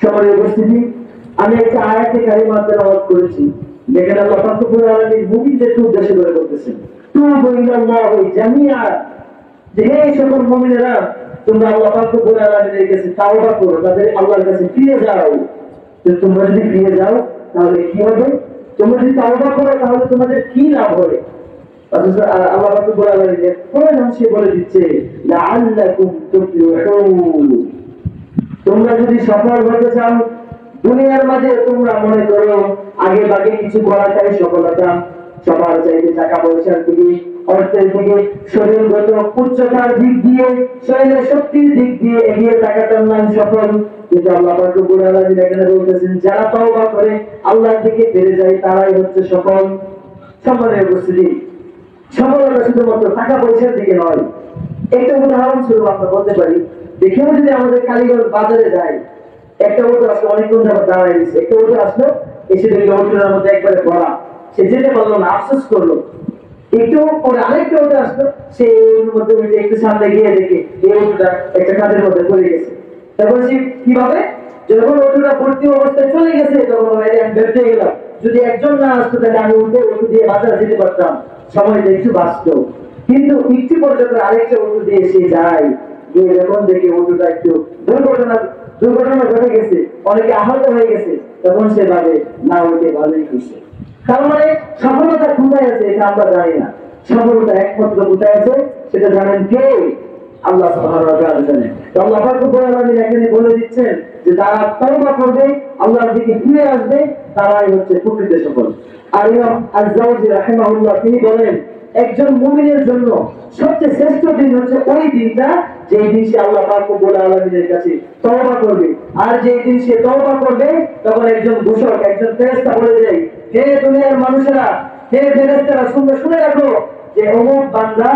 সবার উপস্থিতি, আমি একটা আয়াতে কারিমা তেলাওয়াত করেছি, যেখানে আল্লাহ পাক রব্বুল আলামিন মুমিনদেরকে উদ্দেশ্য করে বলতেছেন, তুবু ইলাল্লাহি জামিআ, যে হে সকল মুমিনেরা, তোমরা আল্লাহ পাক রব্বুল আলামিনের কাছে তাওবা করো, তাদের আল্লাহর কাছে ফিরে যাও। তো তোমরা যদি ফিরে যাও তাহলে কি হবে? তোমরা যদি তাওবা করো তাহলে তোমাদের কি লাভ হবে? আল্লাহ পাক রব্বুল আলামিন কোরআন অংশে বলে দিচ্ছে, লাআল্লাকুম তুফলিহুন, তোমরা যদি সফল হতে চাও দুনিয়ার মাঝে, তোমরা মনে করো আগে বাগে কিছু করাটাই সফলতা, সবার চাইতে টাকা পয়সার দিকে, অর্থের দিকে, শরীরগত উচ্চতার দিক দিয়ে, শরীরের শক্তির দিক দিয়ে এগিয়ে থাকাটার নাম সফল। কিন্তু আল্লাহ পাক রব্বুল আলামিন এখানে বলতেছেন, যারা তওবা করে আল্লাহর দিকে ফিরে যায় তারাই হচ্ছে সফল। সম্মানের উপস্থিতি, সফলতা শুধুমাত্র টাকা পয়সার দিকে নয়। একটা উদাহরণ স্বরূপ আমরা বলতে পারি, দেখেও যদি আমাদের কালীগঞ্জ বাজারে যাই, একটা অটো আসলো, অনেকক্ষণ যাবত দাঁড়ায় দিচ্ছে, একটা অটো আসলো, এসে দেখলো অটোটার মধ্যে একবারে ভরা, সে যেতে পারলো না, আফসোস করলো। একটু পরে আরেকটা অটো আসলো, সে ওর মধ্যে একটু সামনে গিয়ে দেখে এই অটোটা একটা খাদের মধ্যে পড়ে গেছে। তখন সে কিভাবে, যখন অটোটা ভর্তি অবস্থায় চলে গেছে, তখন আমি বেরোতে গেলাম, যদি একজন না আসতো তাহলে আমি উঠে অটো দিয়ে বাজারে যেতে পারতাম, সময়টা একটু বাঁচত। কিন্তু একটু পর্যন্ত আরেকটা অটো দিয়ে সে যায়, গিয়ে যখন দেখে অটোটা একটু দুর্ঘটনা ঘটে গেছে, অনেকে আহত হয়ে গেছে, তখন সে ভাবে না, ওইটা ভালোই করছে। তার মানে সফলতা কোথায় আছে এটা আমরা জানি না, সফলতা একমাত্র কোথায় আছে সেটা জানেন কে? আল্লাহ সুবহানাহু ওয়া তাআলা জানেন। তো আল্লাহ পাক রব্বুল আলামিন এখানে বলে দিচ্ছেন যে যারা তওবা করবে, আল্লাহর দিকে ফিরে আসবে, তারাই হচ্ছে প্রকৃত সফল। আর ইমাম আয-যাওজি রাহিমাহুল্লাহ তিনি বলেন, একজন মুমিনের জন্য সবচেয়ে শ্রেষ্ঠ দিন হচ্ছে ওই দিনটা যে দিন সে আল্লাহ পাক রব্বুল আলামিনের কাছে তওবা করবে। আর যে দিন সে তওবা করবে, তখন একজন ঘোষক, একজন ফেরেশতা বলে যায়, হে দুনিয়ার মানুষেরা, হে ফেরেশতারা, শুনে রাখো যে অমুক বান্দা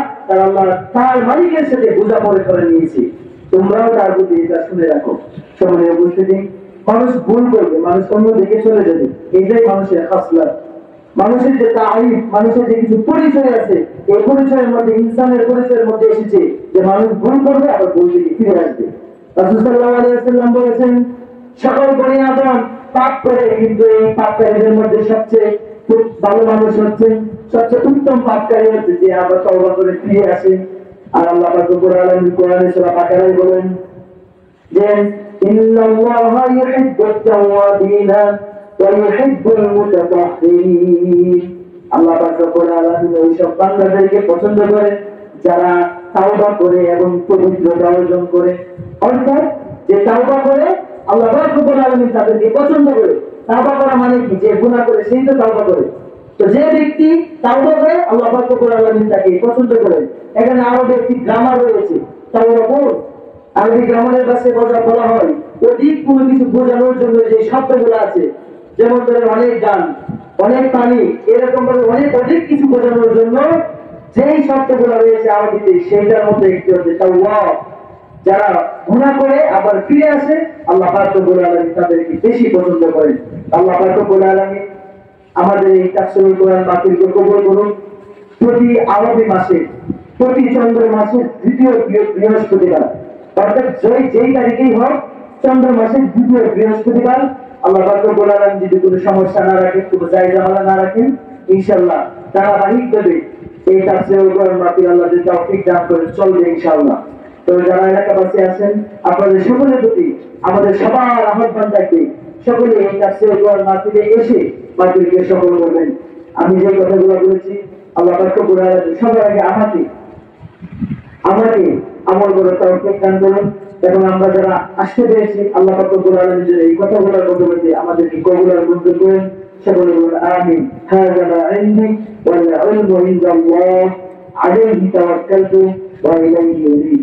তার মালিকের সাথে বোঝাপড়া করে নিয়েছে, তোমরাও তার প্রতি এটা শুনে রাখো। সকলের উপস্থিতি, মানুষ ভুল করবে, মানুষ অন্য দিকে চলে যাবে, এটাই মানুষের খাসলাত। মানুষের যে তারিফ, মানুষের যে কিছু পরিচয় আছে, এই পরিচয়ের মধ্যে, ইনসানের পরিচয়ের মধ্যে এসেছে যে মানুষ ভুল করবে আবার ভুল থেকে ফিরে আসবে। রাসূল সাল্লাল্লাহু আলাইহি ওয়াসাল্লাম বলেছেন, সকল বনি আদম পাপ করে, কিন্তু এই পাপকারীদের মধ্যে সবচেয়ে ভালো মানুষ হচ্ছে, সবচেয়ে উত্তম পাপকারী হচ্ছে যে আবার তওবা করে ফিরে আসে। আর আল্লাহ পাক রব্বুল আলামিন কোরআনে সূরা বাকারায় বলেন যে, ইন্নাল্লাহা ইউহিব্বুত তাওয়াবিনা ওয়া ইউহিব্বুল মুতাতাহহিরিন, আল্লাহ পাক রব্বুল আলামিন ওই সব বান্দাদেরকে পছন্দ করেন যারা তাওবা করে এবং পবিত্রতা অর্জন করে। অর্থাৎ যে তাওবা করে আল্লাহ পাক রব্বুল আলামিন তাদেরকে পছন্দ করে। তাওবা করা মানে কি? যে গুনাহ করে সেই তো তাওবা করে। তো যে ব্যক্তি তাওবা করে আল্লাহ পাক রব্বুল আলামিন তাকে পছন্দ করেন। এখানে আরো একটি গ্রামার রয়েছে, তাওবা কোন আরবি গ্রামারের ভাষায় বলা হয় অধিক কোনো কিছু বোঝানোর জন্য যে শব্দগুলো আছে, যেমন ধরেন অনেক গান, অনেক পানি, এরকম ভাবে অধিক কিছু বোঝানোর জন্য যেই শব্দগুলো রয়েছে আরবিতে, সেইটার মধ্যে একটি হচ্ছে তাওবা। যারা গুনাহ করে আবার ফিরে আসে, আল্লাহ পাক রব্বুল আলামিন তাদেরকে বেশি পছন্দ করেন। আল্লাহ পাক রব্বুল আলামিন আমাদের এই তাফসীরুল কোরআন মাহফিলকে কবুল করুন। প্রতি আরবি মাসে, প্রতি চন্দ্র মাসের দ্বিতীয় বৃহস্পতিবার, অর্থাৎ যেই তারিখেই হোক, চন্দ্র মাসের দ্বিতীয় বৃহস্পতিবার, আল্লাহ পাক রব্বুল আলামিন যদি কোনো সমস্যা না রাখেন, কোনো জায়জামালা না রাখেন, ইনশাআল্লাহ ধারাবাহিকভাবে এই তাফসীরুল কোরআন মাহফিল আল্লাহ যদি তৌফিক দান করেন চলবে ইনশাআল্লাহ। তো যারা এলাকাবাসী আছেন, আপনাদের সকলের প্রতি আমাদের সবার আহ্বান থাকবে, সকলে এই তাফসীরুল কোরআন মাহফিলে এসে মাহফিলকে সফল করবেন। আমি যে কথাগুলো বলেছি, আল্লাহ পাক রব্বুল আলামিন সবার আগে আমাকে আমল করার তৌফিক দান করুন। এবং আমরা যারা আসতে পেরেছি, আল্লাহ পাক রব্বুল আলামিন এই কথাগুলোর মধ্যে আমাদেরকে কবুল আর মঞ্জুর করেন। সকলে বলুন আমিন। হাযা ইলমি ওয়াল ইলমু ইনদাল্লাহ, আলাইহি তাওয়াক্কালতু ওয়া ইলাইহি উনীব।